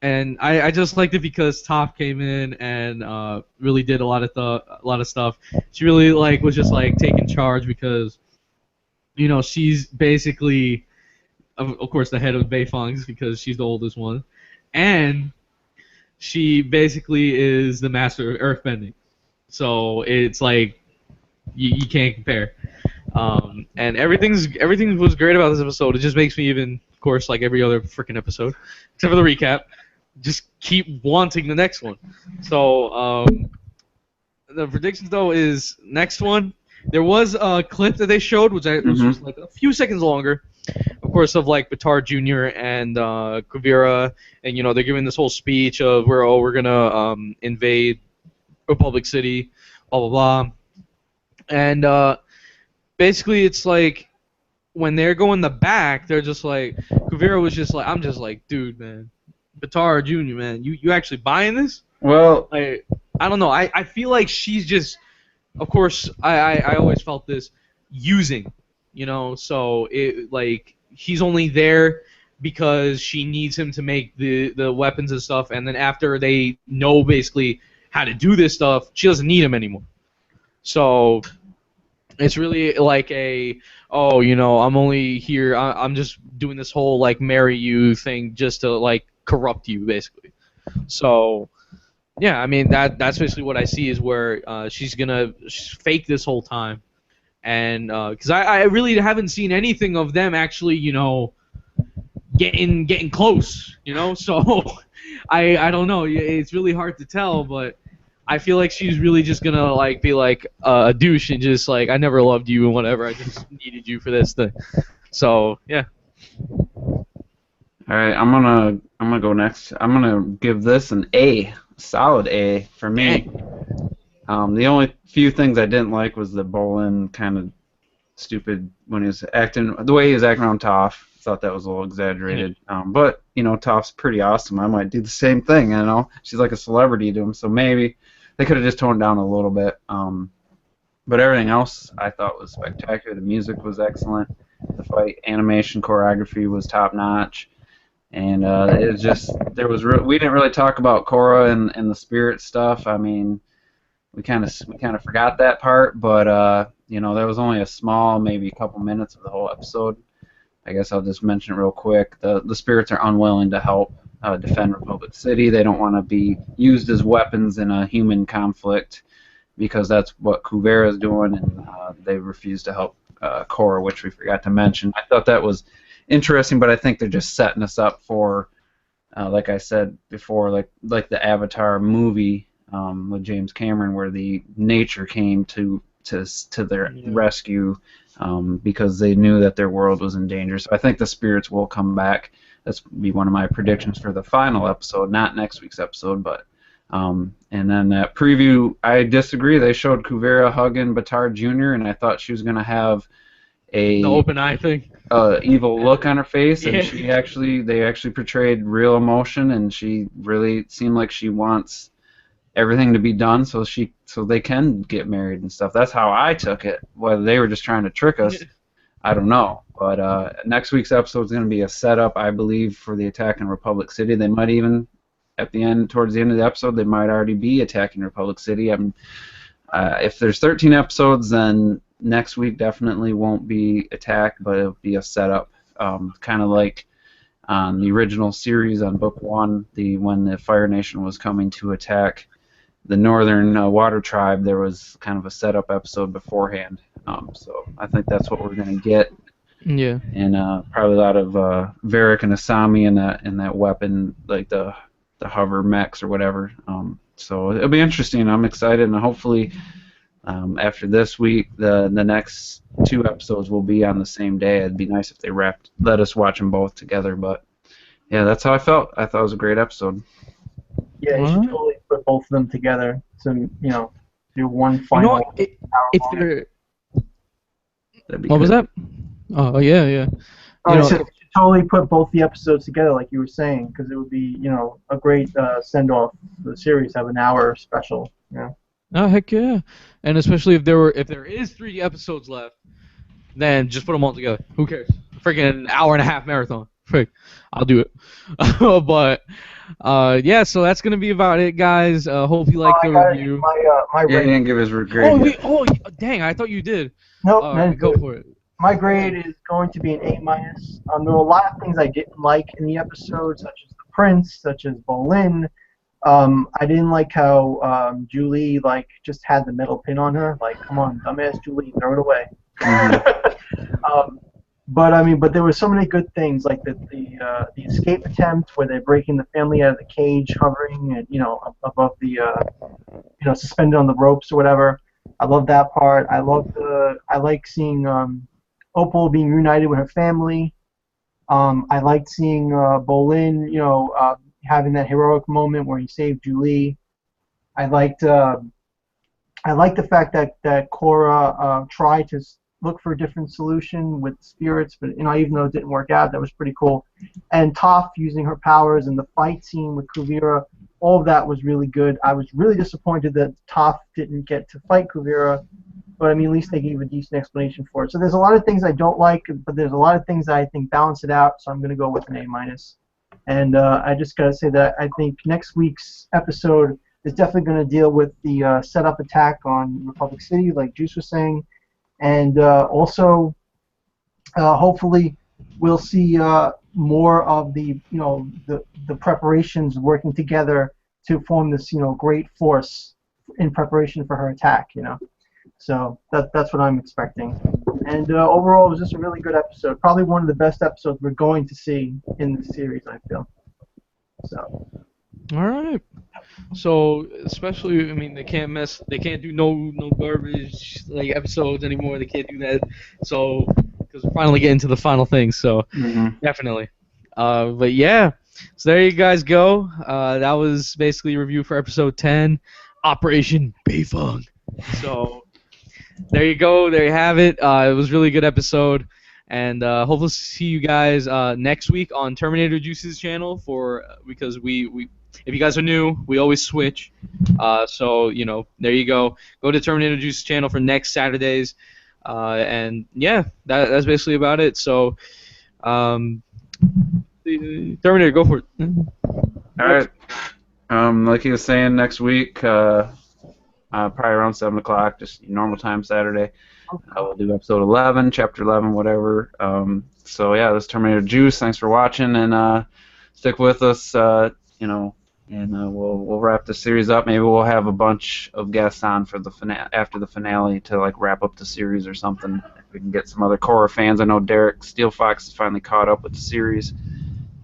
[SPEAKER 1] And I just liked it because Toph came in and really did a lot of stuff. She really like was just like taking charge because, you know, she's basically, of course, the head of Beifong because she's the oldest one, and she basically is the master of earthbending. So it's like you can't compare. And everything was great about this episode. It just makes me even, of course, like every other freaking episode, except for the recap, just keep wanting the next one. So the predictions though is next one. There was a clip that they showed, which was just like a few seconds longer, of course, of like Batar Jr. and Kuvira, and you know they're giving this whole speech of we're gonna invade Republic City, blah blah blah, and basically it's like when they're going the back, they're just like Kuvira was just like I'm just like dude man, Batar Jr. man, you actually buying this?
[SPEAKER 2] Well,
[SPEAKER 1] I don't know. I feel like she's just. Of course, I always felt this using, you know, so it like he's only there because she needs him to make the weapons and stuff, and then after they know basically how to do this stuff, she doesn't need him anymore. So it's really like oh, you know, I'm only here, I'm just doing this whole like marry you thing just to like corrupt you basically. So. Yeah, I mean that's basically what I see is where she's gonna fake this whole time, and because I really haven't seen anything of them actually, you know, getting close, you know. So I don't know. It's really hard to tell, but I feel like she's really just gonna like be like a douche and just like I never loved you and whatever. I just needed you for this thing. So yeah.
[SPEAKER 2] all right, I'm gonna go next. I'm gonna give this an A. Solid A for me. The only few things I didn't like was the Bolin kind of stupid when he was acting, the way he was acting around Toph. I thought that was a little exaggerated. But you know, Toph's pretty awesome. I might do the same thing. You know, she's like a celebrity to him. So maybe they could have just toned down a little bit. But everything else I thought was spectacular. The music was excellent. The fight animation choreography was top notch. And it was just we didn't really talk about Korra and the spirit stuff. I mean, we kind of forgot that part, but you know, there was only a small, maybe a couple minutes of the whole episode. I guess I'll just mention it real quick. The spirits are unwilling to help defend Republic City. They don't want to be used as weapons in a human conflict because that's what Kuvira is doing, and they refuse to help Korra, which we forgot to mention. I thought that was interesting, but I think they're just setting us up for, like I said before, like the Avatar movie with James Cameron, where the nature came to their rescue because they knew that their world was in danger. So I think the spirits will come back. That's be one of my predictions for the final episode, not next week's episode, but. And then that preview, I disagree. They showed Kuvira hugging Batar Jr., and I thought she was going to have
[SPEAKER 1] the open eye thing.
[SPEAKER 2] evil look on her face, and
[SPEAKER 1] Yeah.
[SPEAKER 2] they actually portrayed real emotion, and she really seemed like she wants everything to be done so they can get married and stuff. That's how I took it. Whether they were just trying to trick us, I don't know. But next week's episode is going to be a setup, I believe, for the attack in Republic City. They might even, towards the end of the episode, they might already be attacking Republic City. If there's 13 episodes, then next week definitely won't be attack, but it'll be a setup, kind of like on the original series on Book 1, when the Fire Nation was coming to attack the Northern Water Tribe. There was kind of a setup episode beforehand. So I think that's what we're going to get.
[SPEAKER 1] Yeah.
[SPEAKER 2] And probably a lot of Varric and Asami in that weapon, like the hover mechs or whatever. So it'll be interesting. I'm excited, and hopefully after this week, the next 2 episodes will be on the same day. It'd be nice if they let us watch them both together. But yeah, that's how I felt. I thought it was a great episode.
[SPEAKER 3] Yeah, you should totally put both of them together to do one final.
[SPEAKER 1] If they're
[SPEAKER 2] That'd be
[SPEAKER 1] what was
[SPEAKER 2] good.
[SPEAKER 1] that? Oh yeah.
[SPEAKER 3] I said you should totally put both the episodes together, like you were saying, because it would be a great send off for the series. Have an hour special. Yeah.
[SPEAKER 1] Oh heck yeah! And especially if there is 3 episodes left, then just put them all together. Who cares? Freaking an hour and a half marathon. Frick, I'll do it. But yeah, so that's gonna be about it, guys. Hope you like the review.
[SPEAKER 3] My
[SPEAKER 2] Yeah, he
[SPEAKER 3] grade.
[SPEAKER 2] didn't give his grade.
[SPEAKER 1] Dang! I thought you did.
[SPEAKER 3] Nope.
[SPEAKER 1] Go for it.
[SPEAKER 3] My grade is going to be an A-. There were a lot of things I didn't like in the episode, such as the prince, such as Bolin. I didn't like how Julie just had the metal pin on her. Like, come on, dumbass Julie, throw it away. But there were so many good things, like the escape attempt where they're breaking the family out of the cage, hovering and above the suspended on the ropes or whatever. I love that part. I like seeing Opal being reunited with her family. I liked seeing Bolin, having that heroic moment where he saved Julie. I liked the fact that Korra tried to look for a different solution with spirits, but even though it didn't work out, that was pretty cool. And Toph using her powers and the fight scene with Kuvira, all of that was really good. I was really disappointed that Toph didn't get to fight Kuvira, but at least they gave a decent explanation for it. So there's a lot of things I don't like, but there's a lot of things that I think balance it out. So I'm going to go with an A-. And I just got to say that I think next week's episode is definitely going to deal with the setup attack on Republic City, like Juice was saying, and also hopefully we'll see more of the preparations working together to form this great force in preparation for her attack. So that's what I'm expecting. And overall, it was just a really good episode. Probably one of the best episodes we're going to see in the series, I feel. So.
[SPEAKER 1] All right. So especially, they can't do no garbage episodes anymore. They can't do that. So because we're finally getting to the final thing. So definitely. But yeah. So there you guys go. That was basically a review for episode 10, Operation Beifong. So there you go. There you have it. It was a really good episode. And hopefully see you guys next week on Terminator Juice's channel because we if you guys are new, we always switch. So there you go. Go to Terminator Juice's channel for next Saturdays. And yeah, that's basically about it. So Terminator, go for it.
[SPEAKER 2] All right. Like he was saying, next week, probably around 7 o'clock, just normal time Saturday. We'll do episode 11, chapter 11, whatever. So yeah, this is Terminator Juice. Thanks for watching, and stick with us. And we'll wrap the series up. Maybe we'll have a bunch of guests on for the after the finale to wrap up the series or something. If we can get some other Korra fans. I know Derek Steelfox is finally caught up with the series.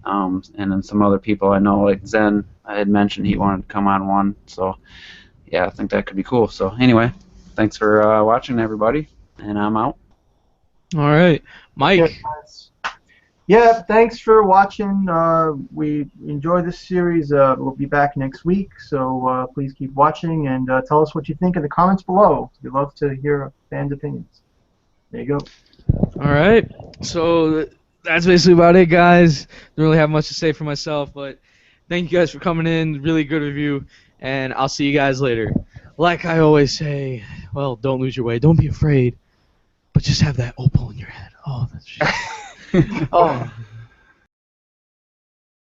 [SPEAKER 2] And then some other people I know, like Zen, I had mentioned he wanted to come on one. So yeah, I think that could be cool. So anyway, thanks for watching, everybody, and I'm out.
[SPEAKER 1] All right, Mike.
[SPEAKER 3] Yeah, thanks for watching. We enjoy this series. We'll be back next week, so please keep watching and tell us what you think in the comments below. We love to hear fans' opinions. There you go.
[SPEAKER 1] All right. So that's basically about it, guys. Don't really have much to say for myself, but thank you guys for coming in. Really good review, and I'll see you guys later. Like I always say, well, don't lose your way. Don't be afraid, but just have that opal in your head. Oh, that's. Oh.